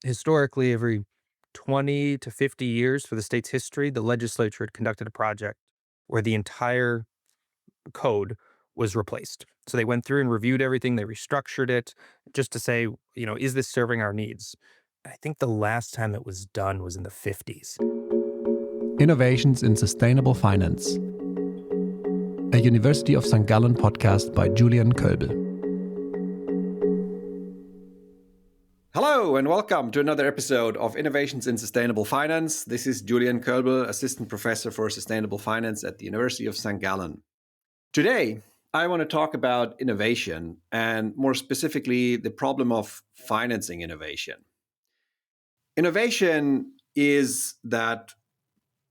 Historically, every 20 to 50 years for the state's history, the legislature had conducted a project where the entire code was replaced. So they went through and reviewed everything, they restructured it just to say, is this serving our needs? I think the last time it was done was in the 50s. Innovations in Sustainable Finance, a University of St. Gallen podcast by Julian Köbel. Hello and welcome to another episode of Innovations in Sustainable Finance. This is Julian Köbel, Assistant Professor for Sustainable Finance at the University of St. Gallen. Today, I want to talk about innovation and more specifically, the problem of financing innovation. Innovation is that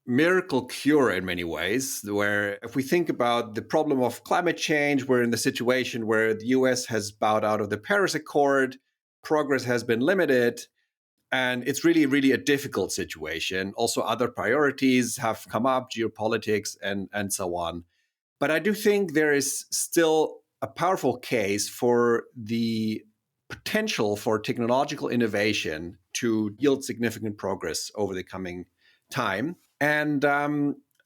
miracle cure in many ways, where if we think about the problem of climate change, we're in the situation where the US has bowed out of the Paris Accord, progress has been limited, and it's really, really a difficult situation. Also, other priorities have come up, geopolitics and so on. But I do think there is still a powerful case for the potential for technological innovation to yield significant progress over the coming time. And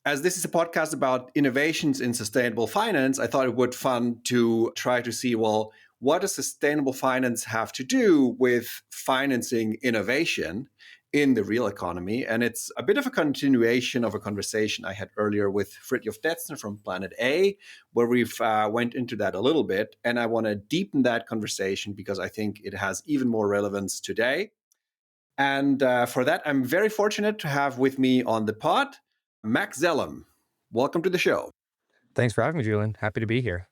as this is a podcast about innovations in sustainable finance, I thought it would be fun to try to see, well, what does sustainable finance have to do with financing innovation in the real economy? And it's a bit of a continuation of a conversation I had earlier with Fridtjof Detzner from Planet A, where we've went into that a little bit. And I want to deepen that conversation because I think it has even more relevance today. And for that, I'm very fortunate to have with me on the pod, Mac Zellem. Welcome to the show. Thanks for having me, Julian. Happy to be here.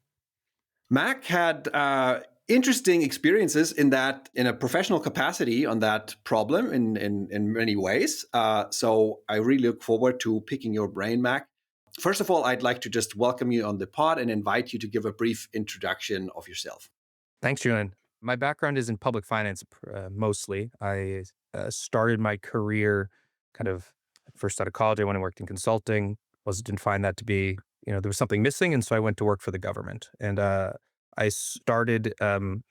Mac had interesting experiences in a professional capacity on that problem in many ways. So I really look forward to picking your brain, Mac. First of all, I'd like to just welcome you on the pod and invite you to give a brief introduction of yourself. Thanks, Julian. My background is in public finance mostly. I started my career kind of first out of college. I went and worked in consulting. Didn't find that to be, there was something missing. And so I went to work for the government. And I started in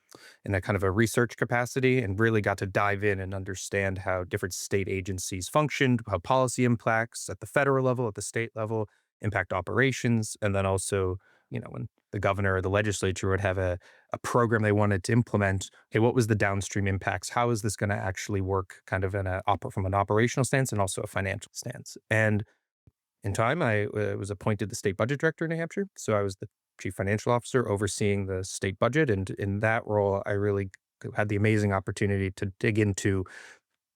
a kind of a research capacity and really got to dive in and understand how different state agencies functioned, how policy impacts at the federal level, at the state level, impact operations. And then also, when the governor or the legislature would have a program they wanted to implement, okay, what was the downstream impacts? How is this going to actually work kind of from an operational stance and also a financial stance? And in time, I was appointed the state budget director in New Hampshire. So I was the chief financial officer overseeing the state budget. And in that role, I really had the amazing opportunity to dig into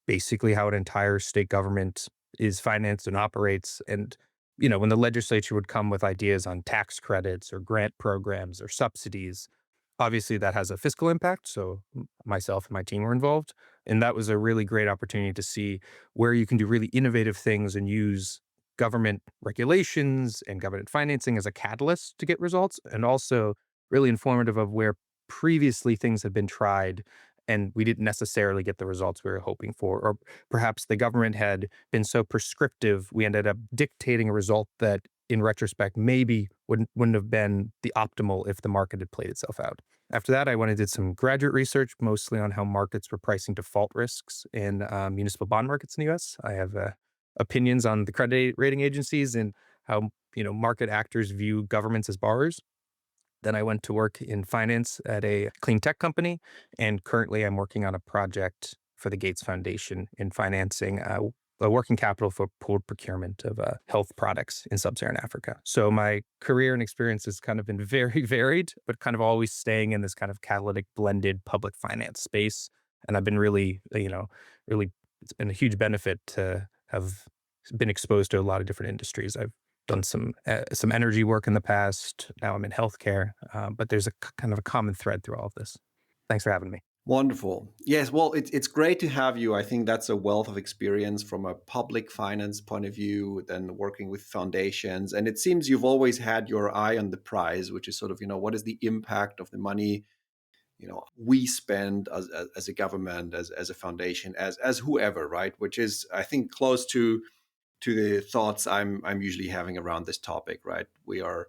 basically how an entire state government is financed and operates. And, when the legislature would come with ideas on tax credits or grant programs or subsidies, obviously that has a fiscal impact. So myself and my team were involved. And that was a really great opportunity to see where you can do really innovative things and use government regulations and government financing as a catalyst to get results, and also really informative of where previously things had been tried and we didn't necessarily get the results we were hoping for. Or perhaps the government had been so prescriptive, we ended up dictating a result that in retrospect maybe wouldn't have been the optimal if the market had played itself out. After that, I went and did some graduate research, mostly on how markets were pricing default risks in municipal bond markets in the US. I have opinions on the credit rating agencies and how, market actors view governments as borrowers. Then I went to work in finance at a clean tech company, and currently I'm working on a project for the Gates Foundation in financing a working capital for pooled procurement of health products in sub-Saharan Africa. So my career and experience has kind of been very varied, but kind of always staying in this kind of catalytic blended public finance space. And I've been really, it's been a huge benefit to have been exposed to a lot of different industries. I've done some energy work in the past. Now I'm in healthcare, but there's a kind of a common thread through all of this. Thanks for having me. Wonderful. Yes, well, it's great to have you. I think that's a wealth of experience from a public finance point of view, then working with foundations. And it seems you've always had your eye on the prize, which is sort of, what is the impact of the money, we spend as a government, as a foundation, as whoever, right? Which is, I think, close to the thoughts I'm usually having around this topic, right? We are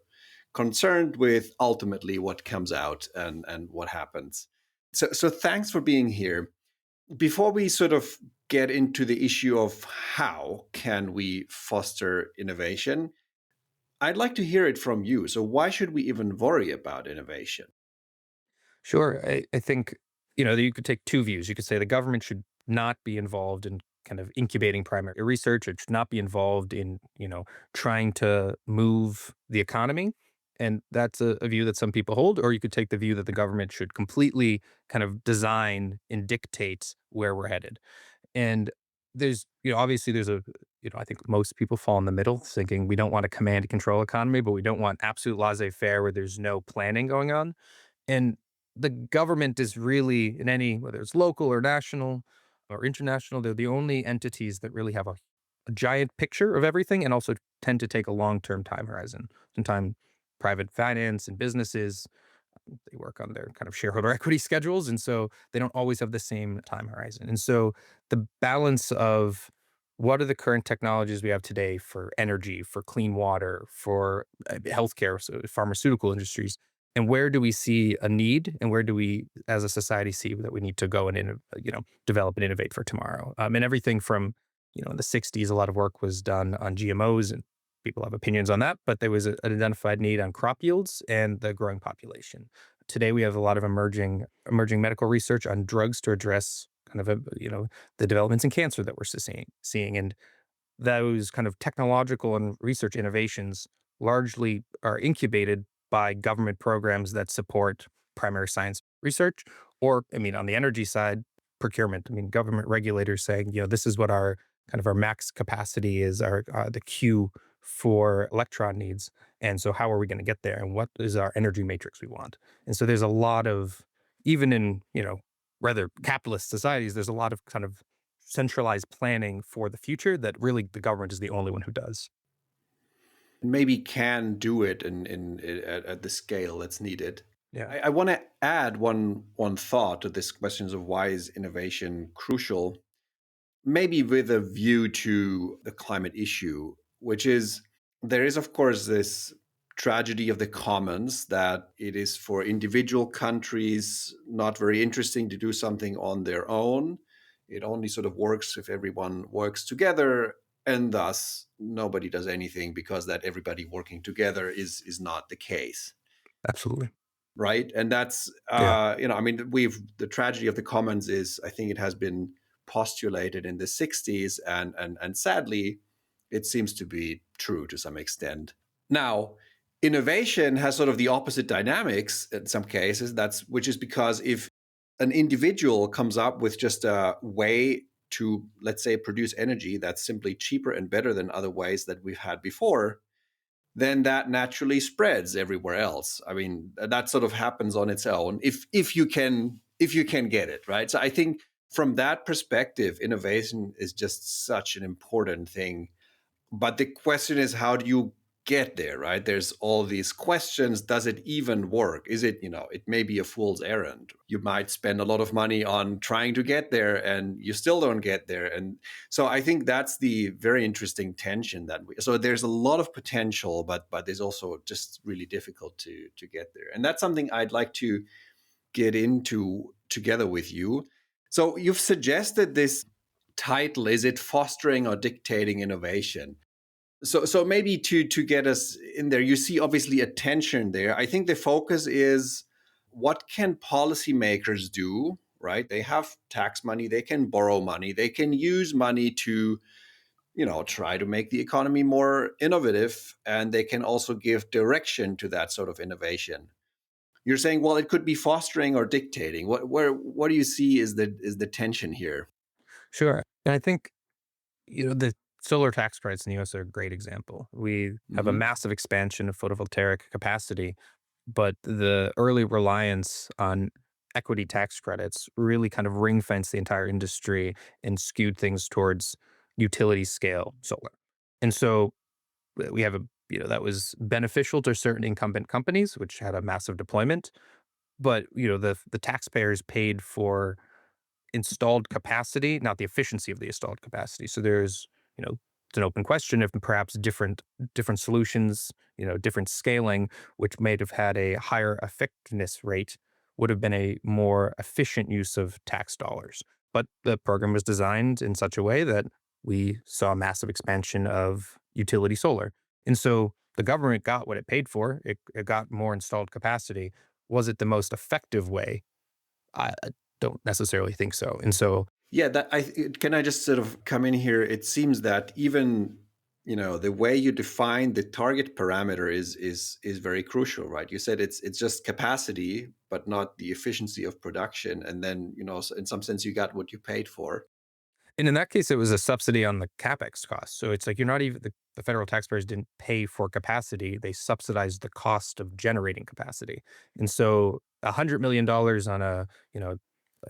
concerned with ultimately what comes out and what happens. So thanks for being here. Before we sort of get into the issue of how can we foster innovation, I'd like to hear it from you. So why should we even worry about innovation? Sure. I think, you could take two views. You could say the government should not be involved in kind of incubating primary research. It should not be involved in, trying to move the economy. And that's a view that some people hold. Or you could take the view that the government should completely kind of design and dictate where we're headed. And there's, obviously there's I think most people fall in the middle thinking we don't want a command and control economy, but we don't want absolute laissez faire where there's no planning going on. And the government is really in any, whether it's local or national or international, they're the only entities that really have a giant picture of everything and also tend to take a long-term time horizon. Sometimes private finance and businesses, they work on their kind of shareholder equity schedules. And so they don't always have the same time horizon. And so the balance of what are the current technologies we have today for energy, for clean water, for healthcare, so pharmaceutical industries, and where do we see a need, and where do we, as a society, see that we need to go and develop and innovate for tomorrow? And everything from in the '60s, a lot of work was done on GMOs, and people have opinions on that, but there was an identified need on crop yields and the growing population. Today, we have a lot of emerging medical research on drugs to address kind of the developments in cancer that we're seeing, and those kind of technological and research innovations largely are incubated by government programs that support primary science research. Or, I mean, on the energy side, procurement. I mean, government regulators saying, this is what our kind of our max capacity is, our the queue for electron needs. And so, how are we going to get there? And what is our energy matrix we want? And so, there's a lot of, even in, rather capitalist societies, there's a lot of kind of centralized planning for the future that really the government is the only one who does. Maybe can do it at the scale that's needed. Yeah. I want to add one thought to this questions of why is innovation crucial, maybe with a view to the climate issue, which is there is, of course, this tragedy of the commons that it is for individual countries not very interesting to do something on their own. It only sort of works if everyone works together, and thus nobody does anything because that everybody working together is not the case, Absolutely. right? And that's Yeah. I mean, we've the tragedy of the commons is I think it has been postulated in the '60s, and sadly, it seems to be true to some extent. Now, innovation has sort of the opposite dynamics in some cases. That's which is because if an individual comes up with just a way to, let's say, produce energy that's simply cheaper and better than other ways that we've had before, then that naturally spreads everywhere else. I mean, that sort of happens on its own if you can get it, right? So I think from that perspective, innovation is just such an important thing. But the question is, how do you get there, right? There's all these questions. Does it even work? Is it, it may be a fool's errand. You might spend a lot of money on trying to get there and you still don't get there. And so I think that's the very interesting tension so there's a lot of potential, but there's also just really difficult to get there. And that's something I'd like to get into together with you. So you've suggested this title, is it fostering or dictating innovation? So maybe to get us in there, you see obviously a tension there. I think the focus is what can policymakers do, right? They have tax money, they can borrow money, they can use money to, try to make the economy more innovative, and they can also give direction to that sort of innovation. You're saying, well, it could be fostering or dictating. What do you see is the tension here? Sure. And I think, the solar tax credits in the US are a great example. We have a Hmm. massive expansion of photovoltaic capacity, but the early reliance on equity tax credits really kind of ring fenced the entire industry and skewed things towards utility scale solar. And so we have that was beneficial to certain incumbent companies, which had a massive deployment. But, the taxpayers paid for installed capacity, not the efficiency of the installed capacity. So there's, it's an open question if perhaps different solutions, different scaling, which may have had a higher effectiveness rate, would have been a more efficient use of tax dollars. but the program was designed in such a way that we saw a massive expansion of utility solar. And so the government got what it paid for. It got more installed capacity. Was it the most effective way? I don't necessarily think so. And so, Yeah, can I just sort of come in here? It seems that even the way you define the target parameter is very crucial, right? You said it's just capacity, but not the efficiency of production, and then so in some sense you got what you paid for. and in that case, it was a subsidy on the capex cost. So it's like you're not even the federal taxpayers didn't pay for capacity; they subsidized the cost of generating capacity. And so, $100 million on a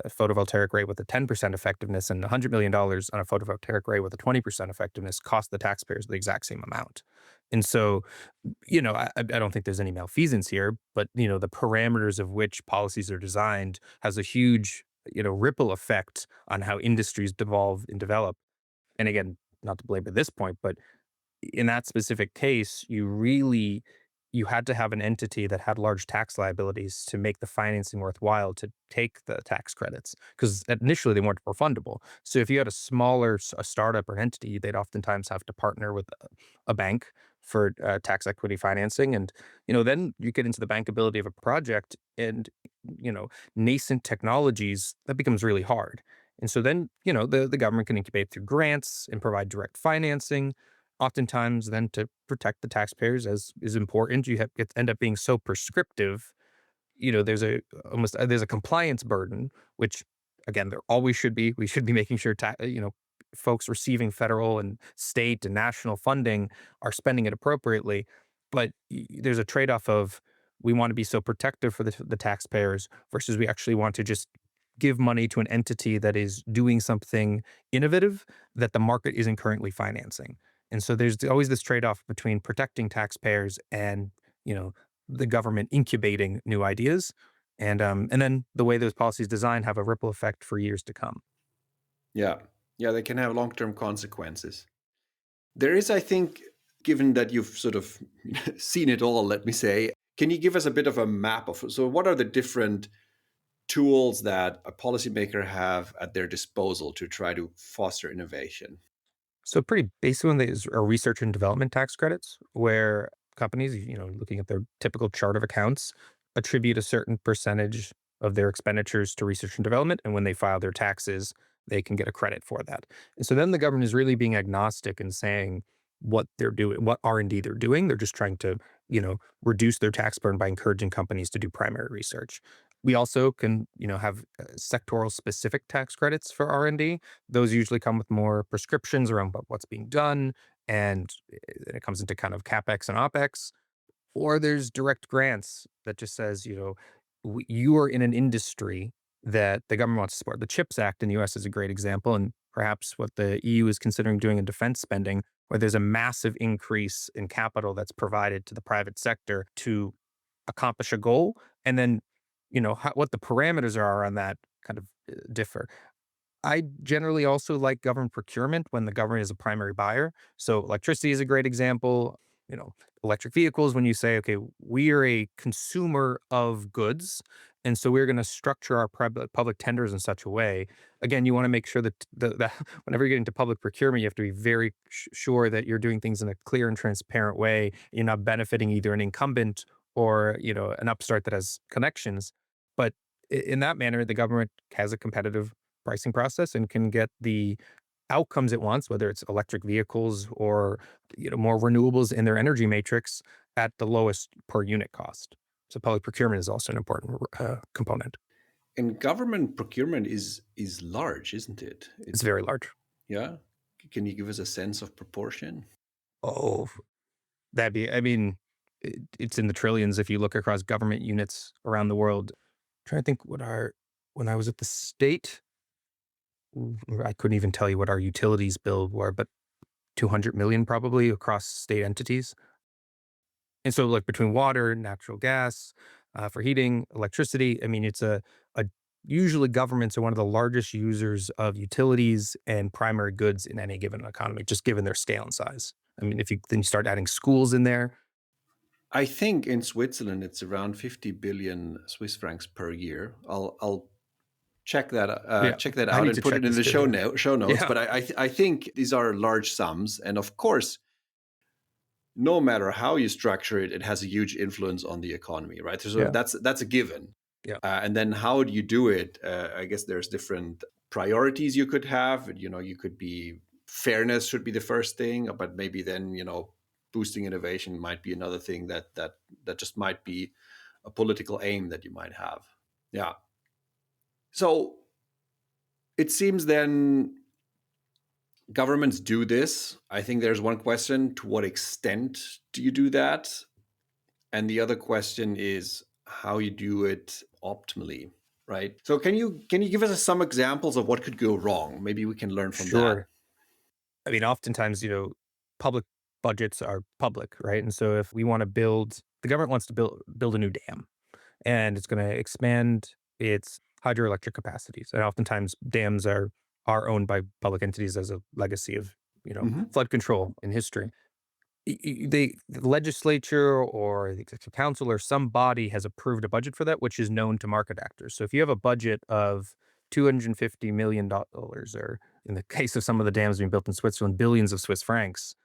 photovoltaic array with a 10% effectiveness and $100 million on a photovoltaic array with a 20% effectiveness cost the taxpayers the exact same amount. And so, I don't think there's any malfeasance here, but the parameters of which policies are designed has a huge, ripple effect on how industries devolve and develop. And again, not to belabor this point, but in that specific case, you had to have an entity that had large tax liabilities to make the financing worthwhile to take the tax credits because initially they weren't refundable. So if you had a startup or entity, they'd oftentimes have to partner with a bank for tax equity financing, and then you get into the bankability of a project, and you know nascent technologies that becomes really hard. And so then the government can incubate through grants and provide direct financing. Oftentimes, then to protect the taxpayers, as is important, it end up being so prescriptive. There's a compliance burden, which again there always should be. We should be making sure folks receiving federal and state and national funding are spending it appropriately. But there's a trade off of we want to be so protective for the taxpayers versus we actually want to just give money to an entity that is doing something innovative that the market isn't currently financing. And so there's always this trade-off between protecting taxpayers and, you know, the government incubating new ideas. And then the way those policies design have a ripple effect for years to come. Yeah, yeah, they can have long-term consequences. There is, I think, given that you've sort of seen it all, let me say, can you give us a bit of a map of so what are the different tools that a policymaker have at their disposal to try to foster innovation? So pretty basic one is are research and development tax credits, where companies, looking at their typical chart of accounts, attribute a certain percentage of their expenditures to research and development, and when they file their taxes, they can get a credit for that. And so then the government is really being agnostic and saying what they're doing, what R&D they're doing. They're just trying to, reduce their tax burden by encouraging companies to do primary research. We also can, have sectoral specific tax credits for R&D. Those usually come with more prescriptions around what's being done, and it comes into kind of capex and opex. Or there's direct grants that just says, you are in an industry that the government wants to support. The CHIPS Act in the US is a great example, and perhaps what the EU is considering doing in defense spending, where there's a massive increase in capital that's provided to the private sector to accomplish a goal. And then, what the parameters are on that kind of differ. I generally also like government procurement when the government is a primary buyer. So electricity is a great example. You know, electric vehicles, when you say, okay, we are a consumer of goods. And so we're going to structure our public tenders in such a way. Again, you want to make sure that whenever you get into public procurement, you have to be very sure that you're doing things in a clear and transparent way. You're not benefiting either an incumbent or, an upstart that has connections. But in that manner, the government has a competitive pricing process and can get the outcomes it wants, whether it's electric vehicles or more renewables in their energy matrix at the lowest per unit cost. So public procurement is also an important component. And government procurement is large, isn't it? It's very large. Yeah. Can you give us a sense of proportion? Oh, I mean, it's in the trillions if you look across government units around the world. Trying to think when I was at the state, I couldn't even tell you what our utilities bill were, but 200 million probably across state entities. And so like between water, natural gas, for heating, electricity, I mean, a usually governments are one of the largest users of utilities and primary goods in any given economy, just given their scale and size. I mean, if you then you start adding schools in there, I think in Switzerland it's around 50 billion Swiss francs per year. I'll Yeah, check that I out need and to put check it in this the too. Yeah, show notes. yeah, But I think these are large sums, and of course, no matter how you structure it, it has a huge influence on the economy, right? So yeah, that's a given. yeah. And then how do you do it? I guess there's different priorities you could have. You could be fairness should be the first thing, but maybe then boosting innovation might be another thing that just might be a political aim that you might have. Yeah. So it seems then governments do this. I think there's one question: to what extent do you do that? And the other question is how you do it optimally, right? So can you give us some examples of what could go wrong? Maybe we can learn from that. Sure. I mean, oftentimes, public budgets are public, right? And so if we want to the government wants to build a new dam, and it's going to expand its hydroelectric capacities. And oftentimes dams are owned by public entities as a legacy of, Hmm. flood control in history. The legislature or the executive council or some body has approved a budget for that, which is known to market actors. So if you have a budget of $250 million, or in the case of some of the dams being built in Switzerland, billions of Swiss francs,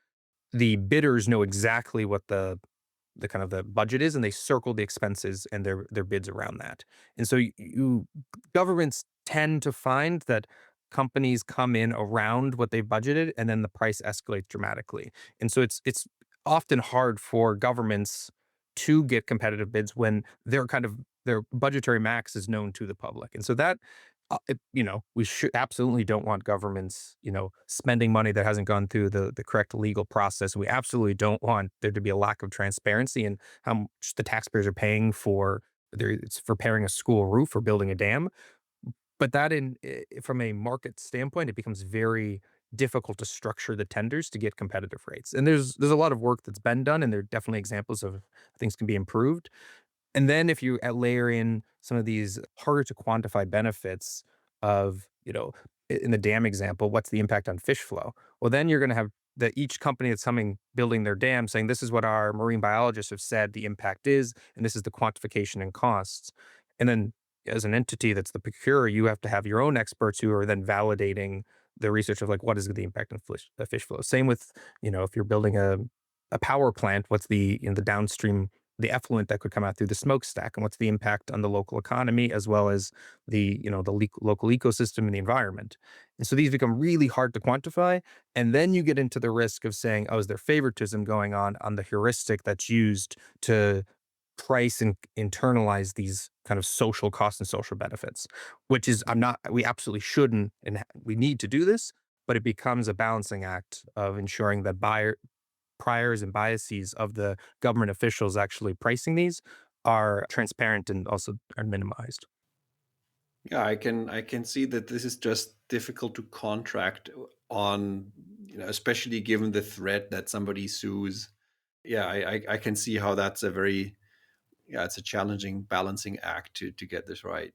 the bidders know exactly what the kind of the budget is, and they circle the expenses and their bids around that. And so governments tend to find that companies come in around what they've budgeted, and then the price escalates dramatically. And so it's often hard for governments to get competitive bids when their budgetary max is known to the public. And so that we should absolutely don't want governments, spending money that hasn't gone through the correct legal process. We absolutely don't want there to be a lack of transparency in how much the taxpayers are paying for whether it's for repairing a school roof or building a dam. But from a market standpoint, it becomes very difficult to structure the tenders to get competitive rates. And there's a lot of work that's been done, and there are definitely examples of things can be improved. And then if you layer in some of these harder to quantify benefits of, in the dam example, what's the impact on fish flow? Well, then you're going to have each company that's coming building their dam saying, this is what our marine biologists have said the impact is, and this is the quantification and costs. And then as an entity that's the procurer, you have to have your own experts who are then validating the research of like, what is the impact on fish flow? Same with, if you're building a power plant, what's the downstream the effluent that could come out through the smokestack, and what's the impact on the local economy as well as the local ecosystem and the environment. And so these become really hard to quantify, and then you get into the risk of saying, oh, is there favoritism going on the heuristic that's used to price and internalize these kind of social costs and social benefits, which is I'm not we absolutely shouldn't, and we need to do this, but it becomes a balancing act of ensuring that priors and biases of the government officials actually pricing these are transparent and also are minimized. Yeah, I can see that this is just difficult to contract on, especially given the threat that somebody sues. Yeah, I can see how that's a very yeah, it's a challenging balancing act to get this right.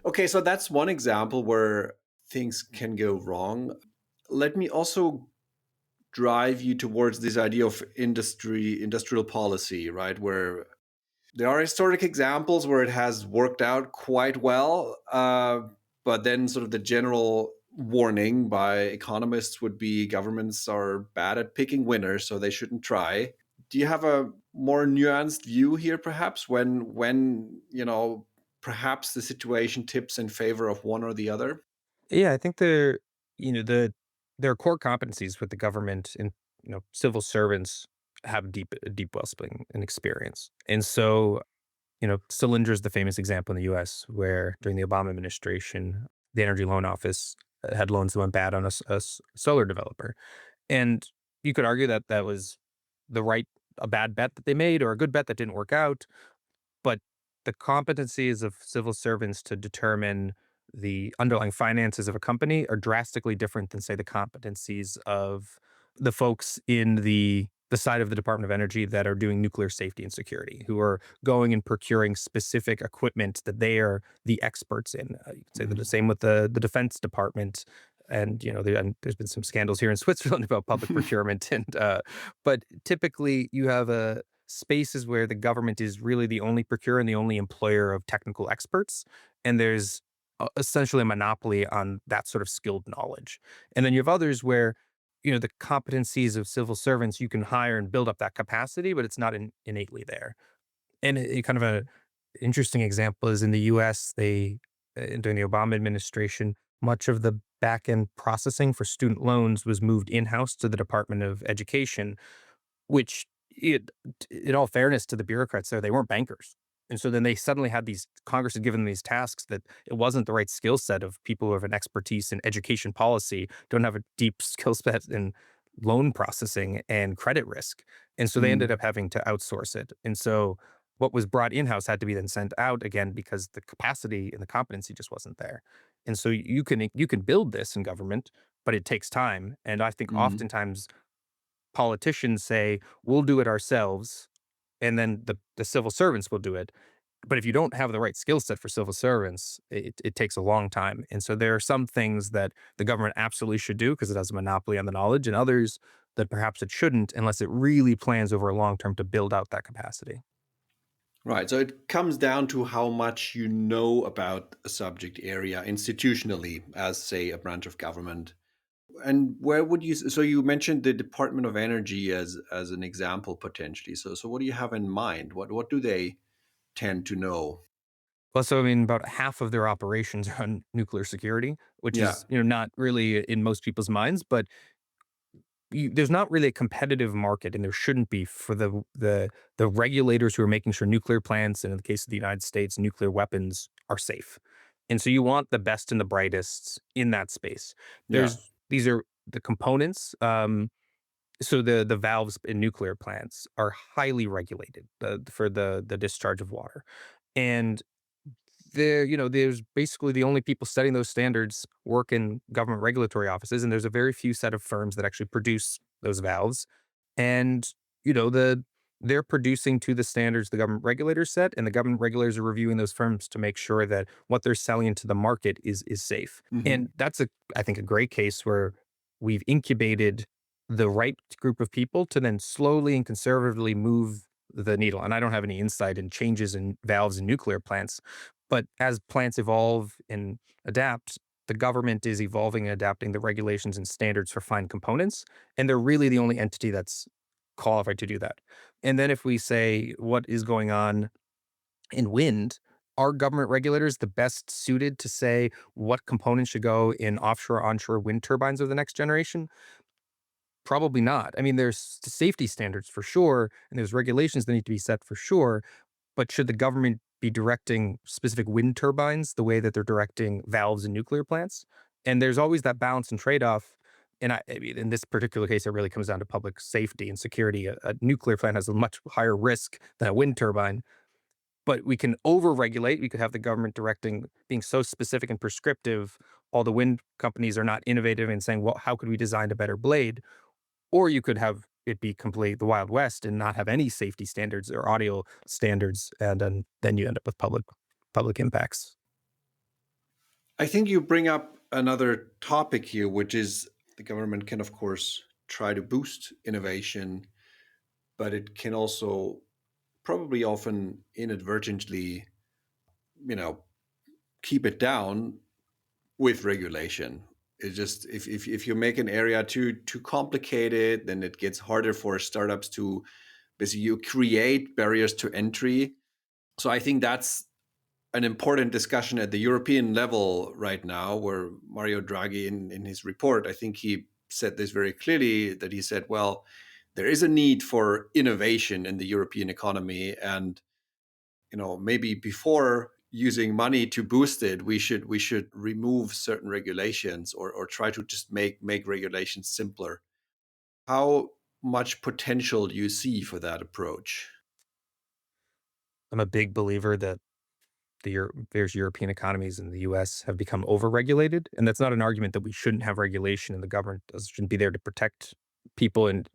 Okay, so that's one example where things can go wrong. Let me also drive you towards this idea of industrial policy, right? Where there are historic examples where it has worked out quite well, but then sort of the general warning by economists would be governments are bad at picking winners, so they shouldn't try. Do you have a more nuanced view here, perhaps, when perhaps the situation tips in favor of one or the other? Yeah, I think there are core competencies with the government, and civil servants have deep wellspring and experience. And so, Cylinder is the famous example in the US where during the Obama administration, the Energy Loan Office had loans that went bad on a solar developer. And you could argue that that was a bad bet that they made or a good bet that didn't work out. But the competencies of civil servants to determine the underlying finances of a company are drastically different than, say, the competencies of the folks in the side of the Department of Energy that are doing nuclear safety and security, who are going and procuring specific equipment that they are the experts in. You could say that the Mhm. same with the Defense Department. And and there's been some scandals here in Switzerland about public procurement, and but typically you have spaces where the government is really the only procurer and the only employer of technical experts, and there's essentially a monopoly on that sort of skilled knowledge. And then you have others where the competencies of civil servants you can hire and build up that capacity, but it's not innately there. And kind of a interesting example is in the U.S. During the Obama administration, much of the back end processing for student loans was moved in house to the Department of Education, which, in all fairness to the bureaucrats there, they weren't bankers. And so then they suddenly had Congress had given them these tasks that it wasn't the right skill set of people who have an expertise in education policy, don't have a deep skill set in loan processing and credit risk. And so they ended Mm, up having to outsource it. And so what was brought in house had to be then sent out again because the capacity and the competency just wasn't there. And so you can build this in government, but it takes time. And I think mm. oftentimes politicians say, we'll do it ourselves, and then the civil servants will do it. But if you don't have the right skill set for civil servants, it takes a long time. And so there are some things that the government absolutely should do because it has a monopoly on the knowledge, and others that perhaps it shouldn't unless it really plans over a long term to build out that capacity. Right. So it comes down to how much you know about a subject area institutionally, as, say, a branch of government. And where would you? So you mentioned the Department of Energy as an example potentially. So what do you have in mind? What do they tend to know? Well, so I mean, about half of their operations are on nuclear security, which Yeah. is not really in most people's minds, but there's not really a competitive market, and there shouldn't be for the regulators who are making sure nuclear plants, and in the case of the United States, nuclear weapons are safe. And so you want the best and the brightest in that space. Yeah. These are the components. So the valves in nuclear plants are highly regulated for the discharge of water, and there's basically the only people setting those standards work in government regulatory offices, and there's a very few set of firms that actually produce those valves. And, they're producing to the standards the government regulators set, and the government regulators are reviewing those firms to make sure that what they're selling into the market is safe. Hmm. And that's I think, a great case where we've incubated the right group of people to then slowly and conservatively move the needle. And I don't have any insight in changes in valves in nuclear plants, but as plants evolve and adapt, the government is evolving and adapting the regulations and standards for fine components, and they're really the only entity that's qualified to do that. And then if we say what is going on in wind, are government regulators the best suited to say what components should go in offshore, onshore wind turbines of the next generation? Probably not. I mean, there's safety standards for sure, and there's regulations that need to be set for sure. But should the government be directing specific wind turbines the way that they're directing valves in nuclear plants? And there's always that balance and trade off. And I mean, in this particular case, it really comes down to public safety and security. A nuclear plant has a much higher risk than a wind turbine, but we can over-regulate. We could have the government directing, being so specific and prescriptive. All the wind companies are not innovative and saying, well, how could we design a better blade? Or you could have it be complete the Wild West and not have any safety standards or audio standards, and then you end up with public impacts. I think you bring up another topic here, which is the government can, of course, try to boost innovation, but it can also probably often inadvertently, you know, keep it down with regulation. It's just if you make an area too complicated, then it gets harder for startups to basically you create barriers to entry. So I think that's an important discussion at the European level right now, where Mario Draghi, in his report, I think he said this very clearly that he said, well, there is a need for innovation in the European economy. And, maybe before using money to boost it, we should remove certain regulations or try to just make regulations simpler. How much potential do you see for that approach? I'm a big believer that various European economies and the US have become overregulated. And that's not an argument that we shouldn't have regulation and the government shouldn't be there to protect people and,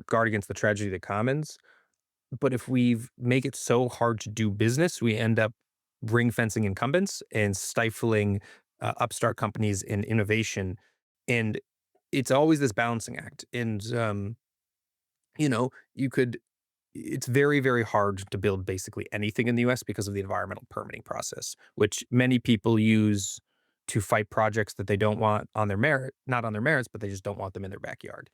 guard against the tragedy of the commons. But if we make it so hard to do business, we end up ring fencing incumbents and stifling upstart companies in innovation. And it's always this balancing act. And, you know, you could it's very, very hard to build basically anything in the US because of the environmental permitting process, which many people use to fight projects that they don't want on their merit, not on their merits, but they just don't want them in their backyard.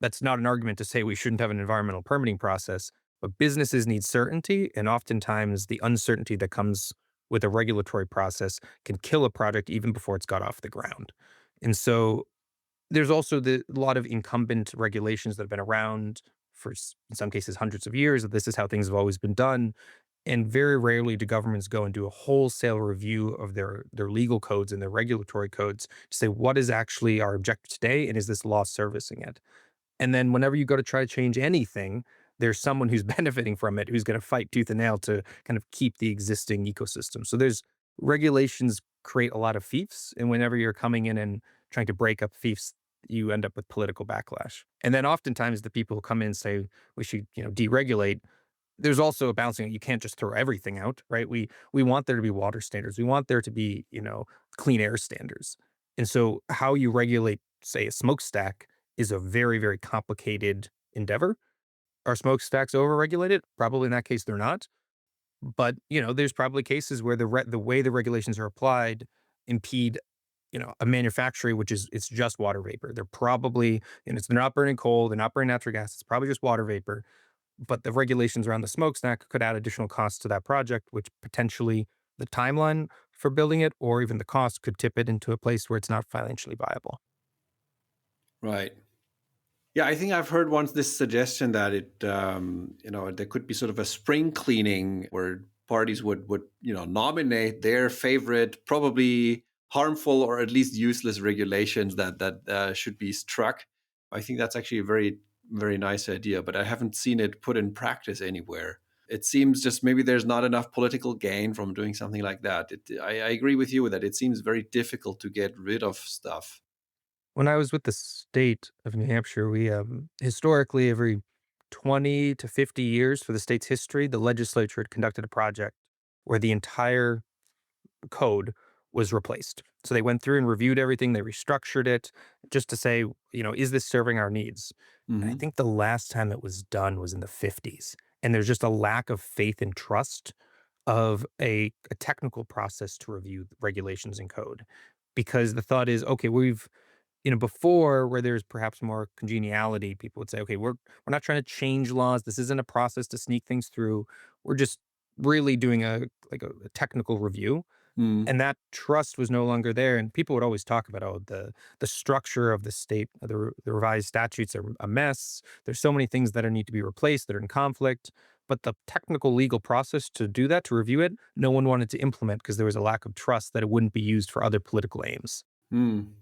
That's not an argument to say we shouldn't have an environmental permitting process, but businesses need certainty. And oftentimes the uncertainty that comes with a regulatory process can kill a project even before it's got off the ground. And so there's also a lot of incumbent regulations that have been around for in some cases hundreds of years. That this is how things have always been done, and very rarely do governments go and do a wholesale review of their legal codes and their regulatory codes to say what is actually our objective today, and is this law servicing it? And then whenever you go to try to change anything, there's someone who's benefiting from it, who's going to fight tooth and nail to kind of keep the existing ecosystem. So there's regulations create a lot of fiefs. And whenever you're coming in and trying to break up fiefs, you end up with political backlash. And then oftentimes the people who come in and say we should, deregulate, there's also a balancing. You can't just throw everything out, right? We want there to be water standards. We want there to be, clean air standards. And so how you regulate, say, a smokestack is a very, very complicated endeavor. Are smokestacks overregulated? Probably in that case they're not. But, there's probably cases where the way the regulations are applied impede, a manufacturing which is it's just water vapor. They're probably, they're not burning coal, they're not burning natural gas. It's probably just water vapor, but the regulations around the smokestack could add additional costs to that project, which potentially the timeline for building it or even the cost could tip it into a place where it's not financially viable. Right. Yeah, I think I've heard once this suggestion that there could be sort of a spring cleaning where parties would nominate their favorite, probably harmful or at least useless regulations that should be struck. I think that's actually a very, very nice idea, but I haven't seen it put in practice anywhere. It seems just maybe there's not enough political gain from doing something like that. I agree with you with that. It seems very difficult to get rid of stuff. When I was with the state of New Hampshire, we historically every 20 to 50 years for the state's history, the legislature had conducted a project where the entire code was replaced. So they went through and reviewed everything, they restructured it just to say, is this serving our needs? And I Hmm. think the last time it was done was in the 50s. And there's just a lack of faith and trust of a technical process to review regulations and code. Because the thought is, okay, before where there's perhaps more congeniality, people would say, okay, we're not trying to change laws. This isn't a process to sneak things through. We're just really doing a technical review, Mm. and that trust was no longer there. And people would always talk about, oh, the structure of the state, the revised statutes are a mess. There's so many things that need to be replaced that are in conflict. But the technical legal process to do that, to review it, no one wanted to implement because there was a lack of trust that it wouldn't be used for other political aims. Mm.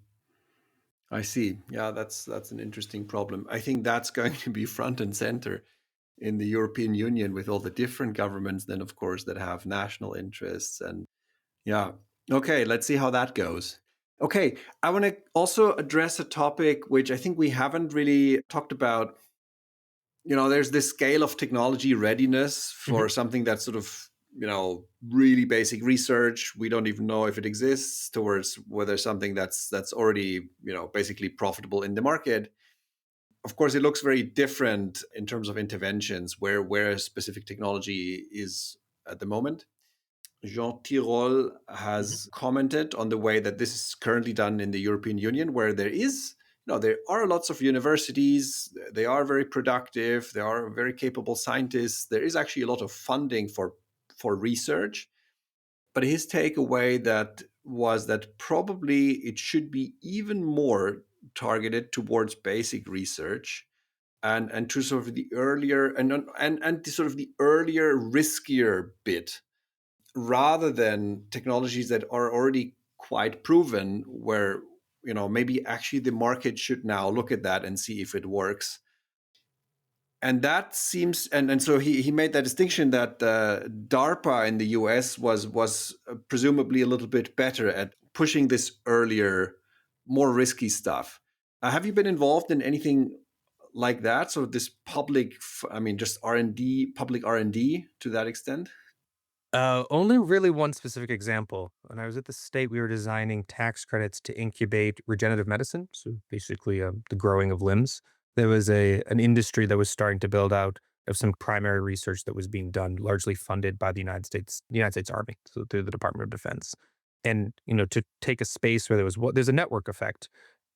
I see. Yeah, that's an interesting problem. I think that's going to be front and center in the European Union with all the different governments, then of course that have national interests. And yeah, okay, let's see how that goes. Okay, I want to also address a topic which I think we haven't really talked about. There's this scale of technology readiness Mhm. for something that's sort of really basic research. We don't even know if it exists, towards whether something that's already basically profitable in the market. Of course, it looks very different in terms of interventions where a specific technology is at the moment. Jean Tirole Mhm. has commented on the way that this is currently done in the European Union, where there are lots of universities, they are very productive, there are very capable scientists, there is actually a lot of funding for research. But his takeaway that was that probably it should be even more targeted towards basic research and to sort of the earlier and the sort of the earlier riskier bit, rather than technologies that are already quite proven, where maybe actually the market should now look at that and see if it works. And that seems, and so he made that distinction that DARPA in the US was presumably a little bit better at pushing this earlier, more risky stuff. Have you been involved in anything like that? So this public, I mean, just R&D, public R&D to that extent? Only really one specific example. When I was at the state, we were designing tax credits to incubate regenerative medicine, so basically the growing of limbs. There was an industry that was starting to build out of some primary research that was being done, largely funded by the United States Army, so through the Department of Defense. And to take a space where there's a network effect,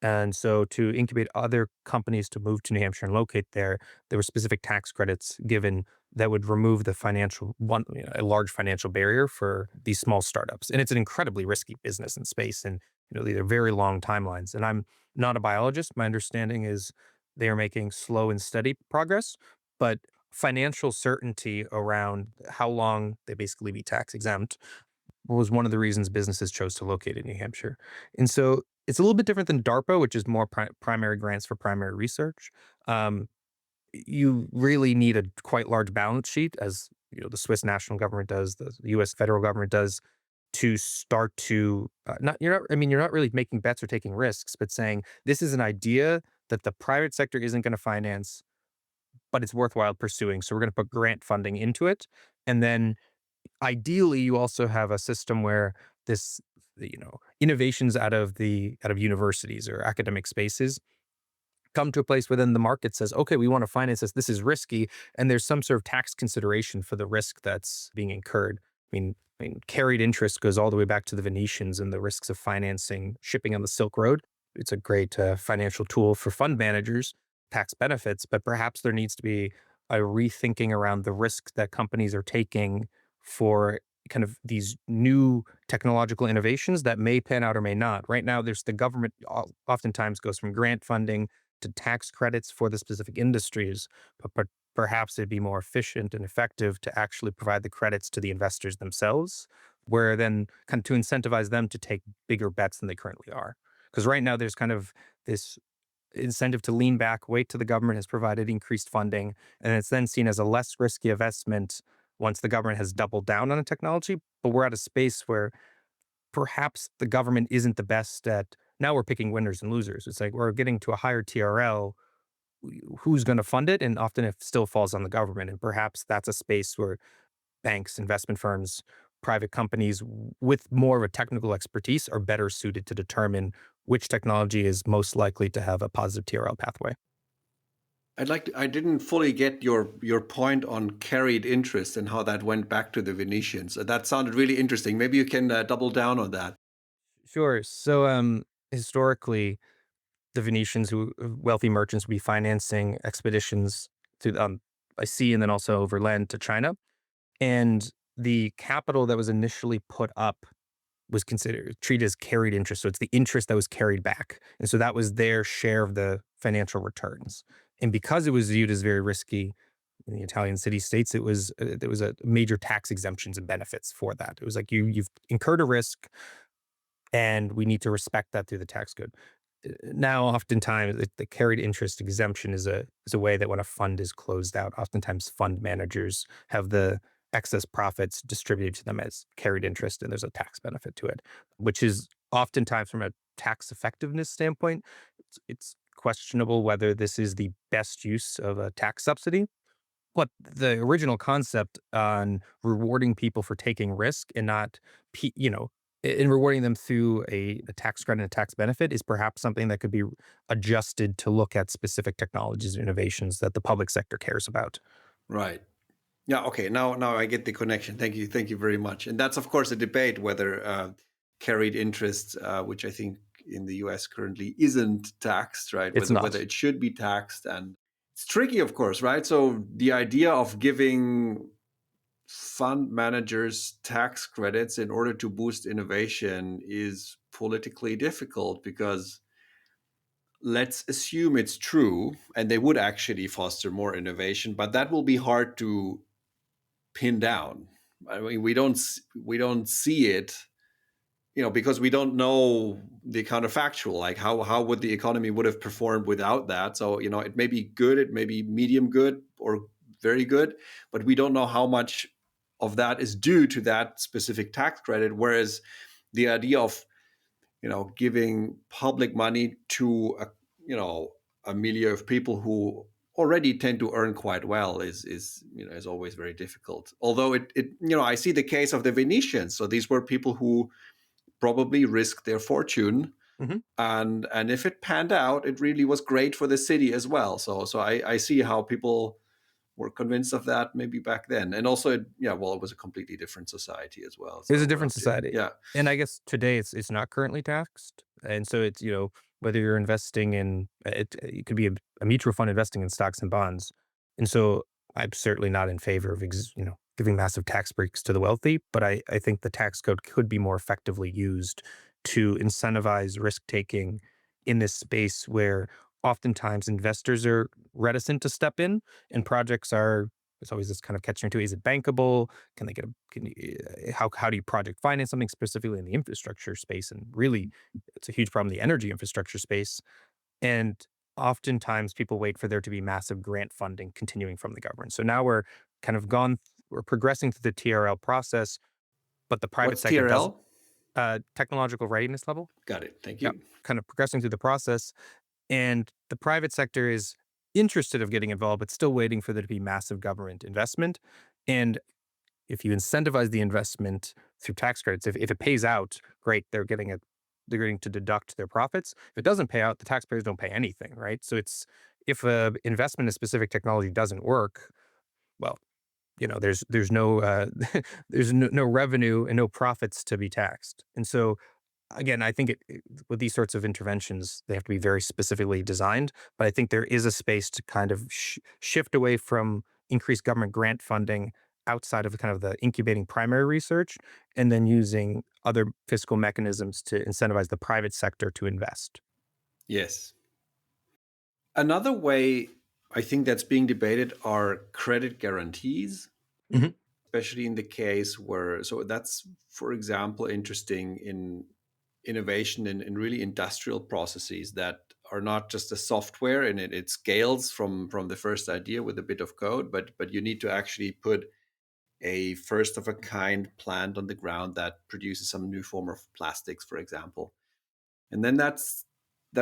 and so to incubate other companies to move to New Hampshire and locate there, there were specific tax credits given that would remove a large financial barrier for these small startups. And it's an incredibly risky business and space, and these are very long timelines. And I'm not a biologist. My understanding is they are making slow and steady progress, but financial certainty around how long they basically be tax exempt was one of the reasons businesses chose to locate in New Hampshire. And so it's a little bit different than DARPA, which is more primary grants for primary research. Um, you really need a quite large balance sheet, as the Swiss national government does, the U.S. federal government does, to start to not you're not. I mean, you're not really making bets or taking risks, but saying this is an idea that the private sector isn't going to finance, but it's worthwhile pursuing. So we're going to put grant funding into it, and then ideally, you also have a system where this, innovations out of universities or academic spaces come to a place where then the market says, okay, we want to finance this. This is risky. And there's some sort of tax consideration for the risk that's being incurred. Carried interest goes all the way back to the Venetians and the risks of financing shipping on the Silk Road. It's a great financial tool for fund managers, tax benefits, but perhaps there needs to be a rethinking around the risk that companies are taking for kind of these new technological innovations that may pan out or may not. Right now, there's the government oftentimes goes from grant funding to tax credits for the specific industries, but perhaps it'd be more efficient and effective to actually provide the credits to the investors themselves, where then kind of to incentivize them to take bigger bets than they currently are. Because right now there's kind of this incentive to lean back, wait till the government has provided increased funding, and it's then seen as a less risky investment once the government has doubled down on a technology. But we're at a space where perhaps the government isn't the best at now we're picking winners and losers. It's like we're getting to a higher TRL. Who's going to fund it? And often it still falls on the government. And perhaps that's a space where banks, investment firms, private companies with more of a technical expertise are better suited to determine which technology is most likely to have a positive TRL pathway. I didn't fully get your point on carried interest and how that went back to the Venetians. That sounded really interesting. Maybe you can double down on that. Sure. So historically, the Venetians, who wealthy merchants, would be financing expeditions through by sea and then also over land to China. And the capital that was initially put up was considered treated as carried interest. So it's the interest that was carried back. And so that was their share of the financial returns. And because it was viewed as very risky in the Italian city states, there was a major tax exemptions and benefits for that. It was like you've incurred a risk and we need to respect that through the tax code. Now, oftentimes, the carried interest exemption is a way that when a fund is closed out, oftentimes fund managers have the excess profits distributed to them as carried interest, and there's a tax benefit to it, which is oftentimes from a tax effectiveness standpoint, it's questionable whether this is the best use of a tax subsidy. But the original concept on rewarding people for taking risk and not, in rewarding them through a tax credit and a tax benefit is perhaps something that could be adjusted to look at specific technologies and innovations that the public sector cares about. Right. Yeah. Okay. Now I get the connection. Thank you. Thank you very much. And that's of course a debate whether carried interest, which I think in the U.S. currently isn't taxed, right? It's Whether not. it should be taxed, and it's tricky, of course, right? So the idea of giving fund managers tax credits in order to boost innovation is politically difficult because let's assume it's true and they would actually foster more innovation, but that will be hard to pin down. I mean, we don't see it, because we don't know the counterfactual, like how would the economy would have performed without that. So, it may be good, it may be medium good or very good, but we don't know how much of that is due to that specific tax credit. Whereas the idea of, giving public money to a milieu of people who already tend to earn quite well is always very difficult. Although I see the case of the Venetians. So these were people who probably risked their fortune, Hmm. and if it panned out, it really was great for the city as well. So I see how people were convinced of that maybe back then. And also, it was a completely different society as well. It was a So different society. yeah. And I guess today it's not currently taxed. And so it's, whether you're investing in it could be a mutual fund investing in stocks and bonds. And so I'm certainly not in favor of giving massive tax breaks to the wealthy, but I think the tax code could be more effectively used to incentivize risk taking in this space where oftentimes investors are reticent to step in and projects are it's always this kind of catch 22. Is it bankable? Can they get a can you, how do you project finance something specifically in the infrastructure space? And really, it's a huge problem in the energy infrastructure space. And oftentimes, people wait for there to be massive grant funding continuing from the government. So now kind of gone, we're progressing through the TRL process, but the private What's sector doesn't. TRL? Technological readiness level. Got it. Thank Yeah, you. kind of progressing through the process, and the private sector is interested of getting involved, but still waiting for there to be massive government investment. And if you incentivize the investment through tax credits, if it pays out, great, they're getting to deduct their profits. If it doesn't pay out, the taxpayers don't pay anything, right? So it's if a investment in specific technology doesn't work, well, there's no there's no revenue and no profits to be taxed. And so again, I think with these sorts of interventions, they have to be very specifically designed. But I think there is a space to kind of shift away from increased government grant funding outside of kind of the incubating primary research, and then using other fiscal mechanisms to incentivize the private sector to invest. Yes. Another way I think that's being debated are credit guarantees, Mhm. especially in the case where, so that's, for example, interesting in innovation in really industrial processes that are not just a software and it scales from the first idea with a bit of code, but you need to actually put a first of a kind plant on the ground that produces some new form of plastics, for example. And then that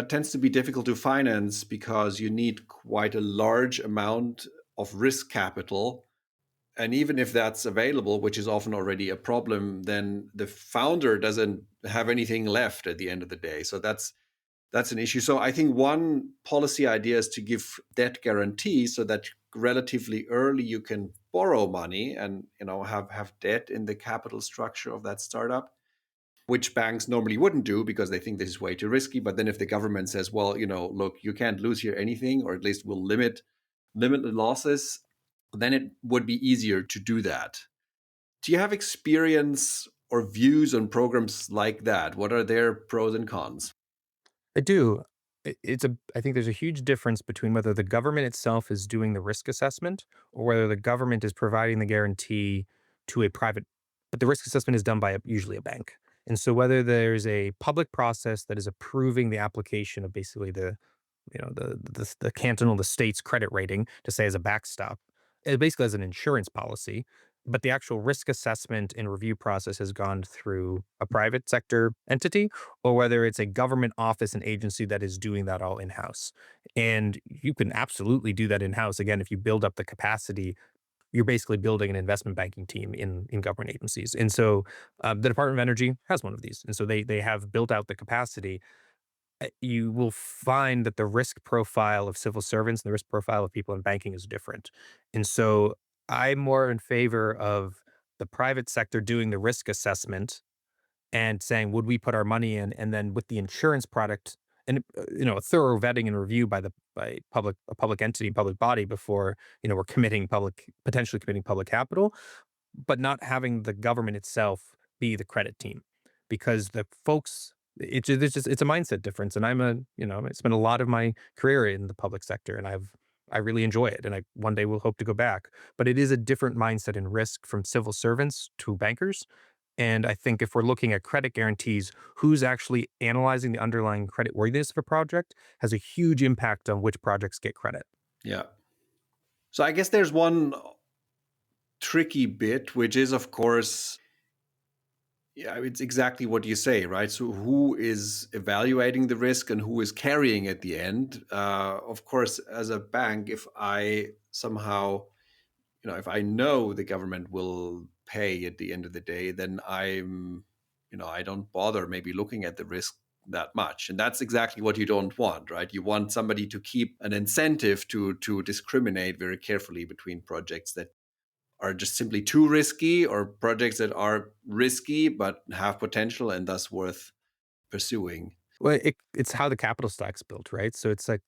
tends to be difficult to finance because you need quite a large amount of risk capital. And even if that's available, which is often already a problem, then the founder doesn't have anything left at the end of the day. So that's an issue. So I think one policy idea is to give debt guarantees so that relatively early you can borrow money and have debt in the capital structure of that startup, which banks normally wouldn't do because they think this is way too risky. But then if the government says, well, look, you can't lose here anything, or at least we'll limit the losses, then it would be easier to do that. Do you have experience or views on programs like that? What are their pros and cons? I do. I think there's a huge difference between whether the government itself is doing the risk assessment or whether the government is providing the guarantee to a private, but the risk assessment is done by usually a bank. And so whether there's a public process that is approving the application of basically the cantonal, the state's credit rating to say as a backstop, it basically as an insurance policy. But the actual risk assessment and review process has gone through a private sector entity, or whether it's a government office and agency that is doing that all in house. And you can absolutely do that in house. Again, if you build up the capacity, you're basically building an investment banking team in government agencies. And so the Department of Energy has one of these. And so they have built out the capacity. You will find that the risk profile of civil servants and the risk profile of people in banking is different. And so I'm more in favor of the private sector doing the risk assessment and saying, would we put our money in? And then with the insurance product and a thorough vetting and review by a public entity, public body before we're potentially committing public capital, but not having the government itself be the credit team, because the folks it's a mindset difference. And I spent a lot of my career in the public sector, and I really enjoy it, and I one day will hope to go back. But it is a different mindset and risk from civil servants to bankers. And I think if we're looking at credit guarantees, who's actually analyzing the underlying credit worthiness of a project has a huge impact on which projects get credit. Yeah. So I guess there's one tricky bit, which is, of course, Yeah, it's exactly what you say, right? So, who is evaluating the risk and who is carrying at the end? Of course, as a bank, if I somehow, if I know the government will pay at the end of the day, then I don't bother maybe looking at the risk that much. And that's exactly what you don't want, right? You want somebody to keep an incentive to discriminate very carefully between projects that are just simply too risky or projects that are risky but have potential and thus worth pursuing. Well, it's how the capital stack's built, right? So it's like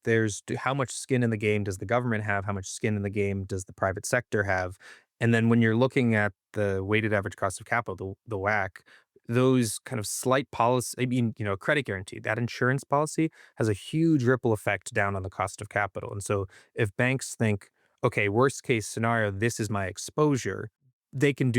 how much skin in the game does the government have? How much skin in the game does the private sector have? And then when you're looking at the weighted average cost of capital, the WACC, those kind of slight policy, I mean, credit guarantee, that insurance policy has a huge ripple effect down on the cost of capital. And so if banks think, okay, worst case scenario, this is my exposure, they can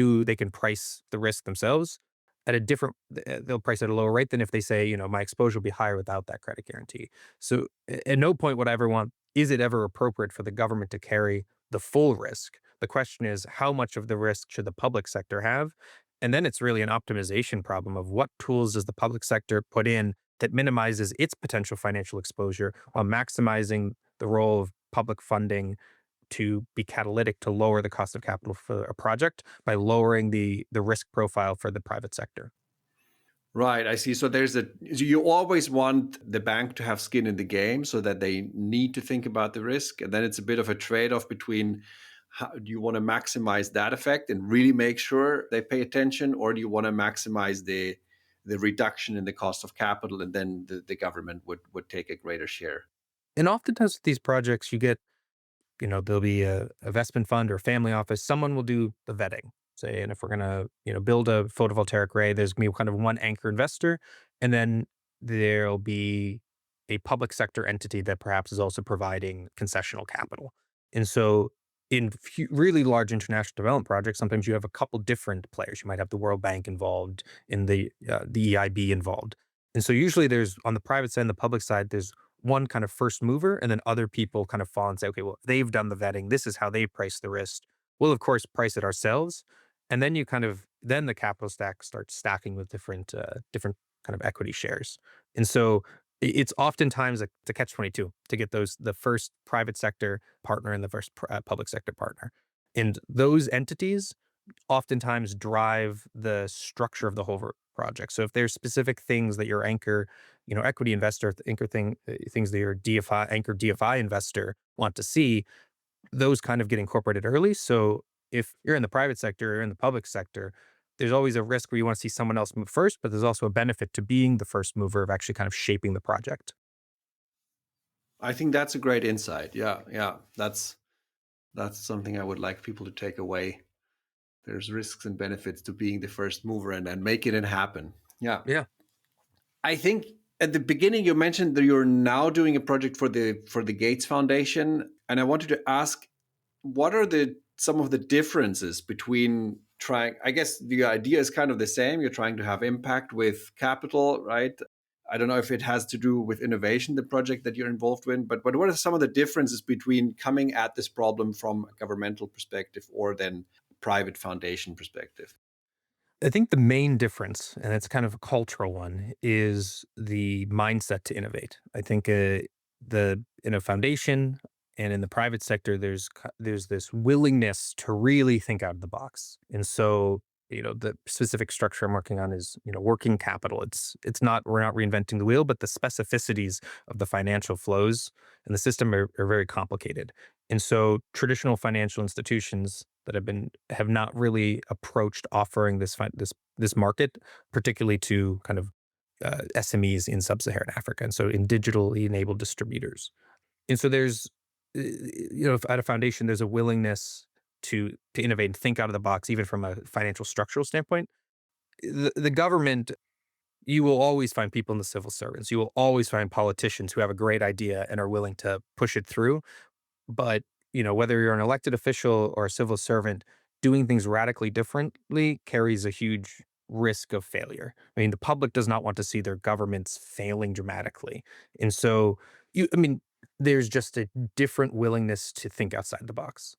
price the risk themselves at a different they'll price at a lower rate than if they say, my exposure will be higher without that credit guarantee. So at no point would I ever want, is it ever appropriate for the government to carry the full risk? The question is, how much of the risk should the public sector have? And then it's really an optimization problem of what tools does the public sector put in that minimizes its potential financial exposure while maximizing the role of public funding to be catalytic to lower the cost of capital for a project by lowering the risk profile for the private sector. Right, I see. So you always want the bank to have skin in the game so that they need to think about the risk. And then it's a bit of a trade off between how do you want to maximize that effect and really make sure they pay attention, or do you want to maximize the reduction in the cost of capital and then the government would take a greater share? And oftentimes with these projects, you get, there'll be a investment fund or family office. Someone will do the vetting. Say, and if we're gonna, build a photovoltaic array, there's gonna be kind of one anchor investor, and then there'll be a public sector entity that perhaps is also providing concessional capital. And so, in really large international development projects, sometimes you have a couple different players. You might have the World Bank involved, in the EIB involved, and so usually there's on the private side and the public side, there's one kind of first mover, and then other people kind of fall and say, okay, well, they've done the vetting. This is how they price the risk. We'll of course price it ourselves, and then then the capital stack starts stacking with different kind of equity shares. And so it's oftentimes a catch 22 to get the first private sector partner and the first public sector partner, and those entities oftentimes drive the structure of the whole project. So if there's specific things that your anchor, equity investor, things that your DFI anchor DFI investor want to see, those kind of get incorporated early. So if you're in the private sector or in the public sector, there's always a risk where you want to see someone else move first, but there's also a benefit to being the first mover of actually kind of shaping the project. I think that's a great insight. Yeah, yeah. That's something I would like people to take away. There's risks and benefits to being the first mover and making it happen. Yeah. Yeah. I think at the beginning you mentioned that you're now doing a project for the Gates Foundation, and I wanted to ask, what are the some of the differences between trying? I guess the idea is kind of the same. You're trying to have impact with capital, right? I don't know if it has to do with innovation, the project that you're involved in, but what are some of the differences between coming at this problem from a governmental perspective or then private foundation perspective? I think the main difference, and it's kind of a cultural one, is the mindset to innovate. I think the in a foundation and in the private sector, there's this willingness to really think out of the box, and so the specific structure I'm working on is working capital. It's not we're not reinventing the wheel, but the specificities of the financial flows and the system are very complicated, and so traditional financial institutions that have not really approached offering this market, particularly to kind of SMEs in sub-Saharan Africa, and so in digitally enabled distributors. And so there's at a foundation there's a willingness to innovate and think out of the box, even from a financial structural standpoint. The government, you will always find people in the civil servants. You will always find politicians who have a great idea and are willing to push it through, but, whether you're an elected official or a civil servant, doing things radically differently carries a huge risk of failure. I mean, the public does not want to see their governments failing dramatically. And so, I mean, there's just a different willingness to think outside the box.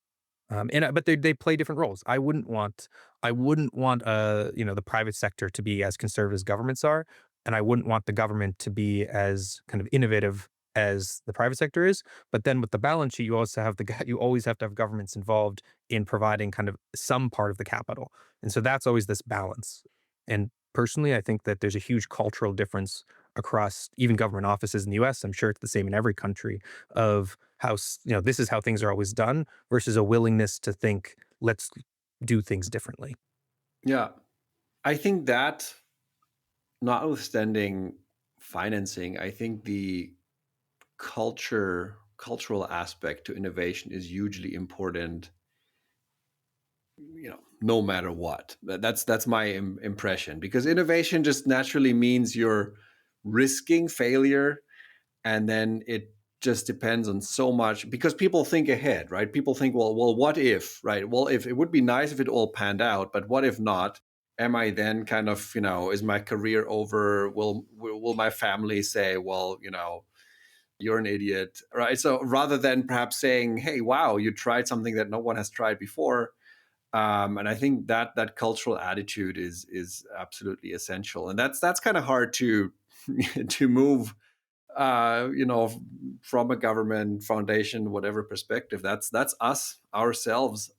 But they play different roles. I wouldn't want the private sector to be as conservative as governments are, and I wouldn't want the government to be as kind of innovative as the private sector is. But then with the balance sheet, you always have to have governments involved in providing kind of some part of the capital, and so that's always this balance. And personally, I think that there's a huge cultural difference across even government offices in the U.S. I'm sure it's the same in every country of this is how things are always done versus a willingness to think, let's do things differently. Yeah. I think that notwithstanding financing, I think the cultural aspect to innovation is hugely important, no matter what. That's my impression, because innovation just naturally means you're risking failure, and then it just depends on so much, because people think ahead, right? People think, well, what if, right? Well, if it would be nice if it all panned out, but what if not? Am I then kind of, is my career over? Will my family say, well, you're an idiot, right? So rather than perhaps saying, hey, wow, you tried something that no one has tried before. And I think that cultural attitude is absolutely essential, and that's kind of hard to to move, from a government foundation, whatever perspective. That's us ourselves.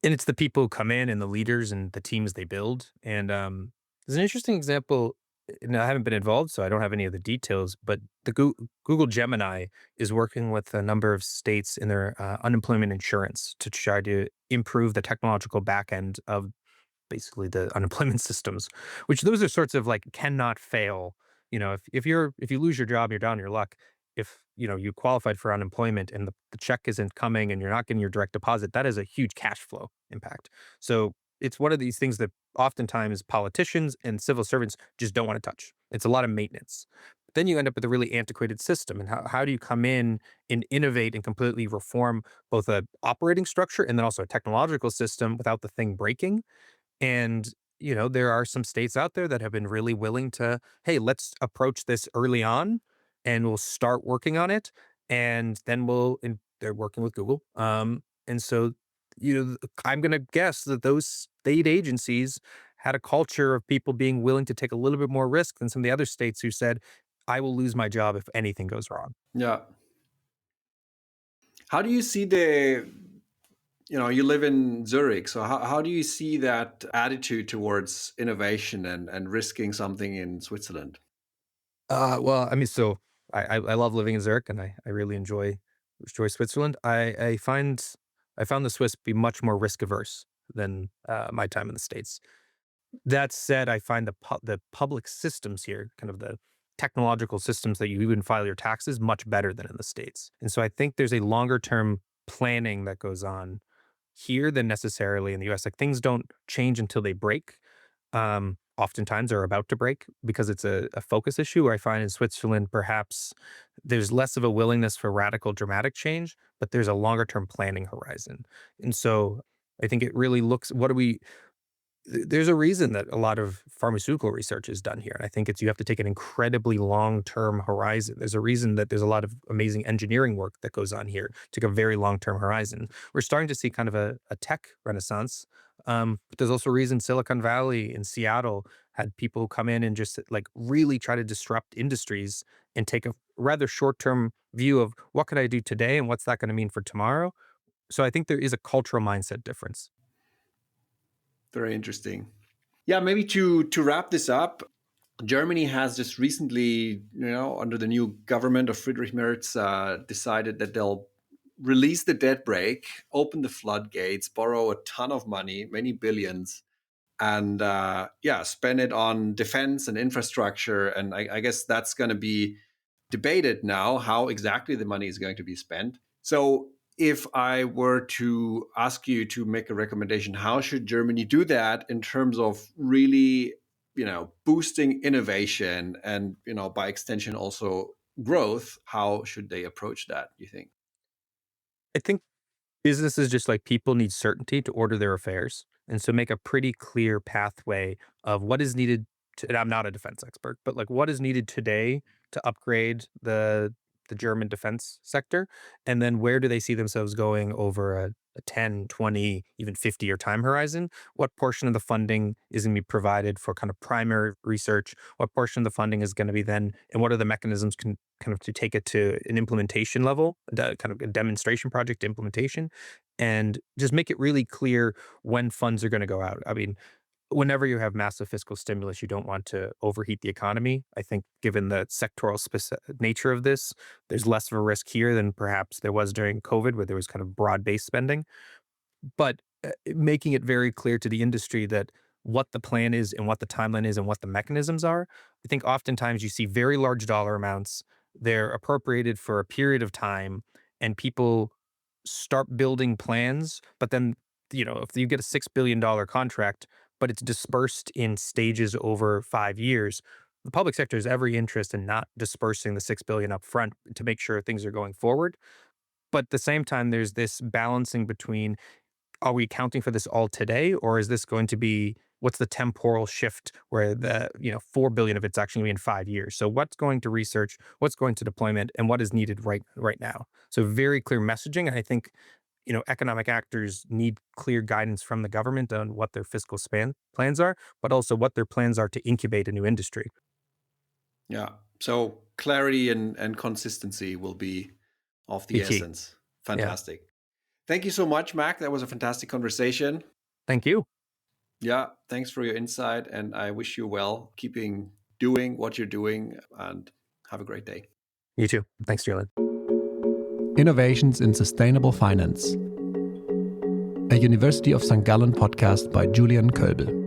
And it's the people who come in and the leaders and the teams they build. And there's an interesting example. And I haven't been involved, so I don't have any of the details. But Google Gemini is working with a number of states in their unemployment insurance to try to improve the technological back end of basically the unemployment systems, which those are sorts of like cannot fail. If you lose your job, you're down on your luck. If you qualified for unemployment and the check isn't coming and you're not getting your direct deposit, that is a huge cash flow impact. So it's one of these things that oftentimes politicians and civil servants just don't want to touch. It's a lot of maintenance. But then you end up with a really antiquated system. And how do you come in and innovate and completely reform both a operating structure and then also a technological system without the thing breaking? And, there are some states out there that have been really willing to, hey, let's approach this early on and we'll start working on it. And then and they're working with Google. And so, I'm going to guess that those state agencies had a culture of people being willing to take a little bit more risk than some of the other states who said, I will lose my job if anything goes wrong. Yeah. How do you see you live in Zurich, so how do you see that attitude towards innovation and risking something in Switzerland? Well, I mean, so I love living in Zurich, and I really enjoy Switzerland. I found the Swiss be much more risk averse than my time in the States. That said, I find the public systems here, kind of the technological systems that you even file your taxes, much better than in the States. And so I think there's a longer term planning that goes on here than necessarily in the US. Like things don't change until they break. Oftentimes are about to break because it's a focus issue. Where I find in Switzerland, perhaps there's less of a willingness for radical, dramatic change, but there's a longer term planning horizon. And so I think it really looks, there's a reason that a lot of pharmaceutical research is done here. And I think you have to take an incredibly long-term horizon. There's a reason that there's a lot of amazing engineering work that goes on here, take a very long-term horizon. We're starting to see kind of a tech renaissance. But there's also a reason Silicon Valley in Seattle had people come in and just like really try to disrupt industries and take a rather short-term view of what can I do today and what's that going to mean for tomorrow. So I think there is a cultural mindset difference. Very interesting. Yeah, maybe to wrap this up, Germany has just recently, under the new government of Friedrich Merz, decided that they'll release the debt brake, open the floodgates, borrow a ton of money, many billions, and spend it on defense and infrastructure. And I guess that's going to be debated now, how exactly the money is going to be spent. So if I were to ask you to make a recommendation, how should Germany do that in terms of really, boosting innovation and, by extension also growth? How should they approach that, you think? I think businesses, just like people, need certainty to order their affairs. And so make a pretty clear pathway of what is needed and I'm not a defense expert, but like what is needed today to upgrade the German defense sector, and then where do they see themselves going over a a 10, 20, even 50-year time horizon, what portion of the funding is going to be provided for kind of primary research, what portion of the funding is going to be then, and what are the mechanisms kind of to take it to an implementation level, kind of a demonstration project implementation, and just make it really clear when funds are going to go out. I mean, whenever you have massive fiscal stimulus, you don't want to overheat the economy. I think given the sectoral nature of this, there's less of a risk here than perhaps there was during COVID, where there was kind of broad-based spending. But making it very clear to the industry that what the plan is and what the timeline is and what the mechanisms are. I think oftentimes you see very large dollar amounts. They're appropriated for a period of time, and people start building plans. But then, if you get a $6 billion contract, but it's dispersed in stages over 5 years, the public sector has every interest in not dispersing the $6 billion up front to make sure things are going forward. But at the same time, there's this balancing between, are we accounting for this all today, or is this going to be, what's the temporal shift where the 4 billion of it's actually going to be in 5 years? So what's going to research, what's going to deployment, and what is needed right now? So very clear messaging. And I think economic actors need clear guidance from the government on what their fiscal plans are, but also what their plans are to incubate a new industry. Yeah. So clarity and consistency will be of the Be key. essence. Fantastic. Yeah. Thank you so much, Mac. That was a fantastic conversation. Thank you. Yeah. Thanks for your insight. And I wish you well, keeping doing what you're doing, and have a great day. You too. Thanks, Julian. Innovations in Sustainable Finance, a University of St. Gallen podcast by Julian Kölbel.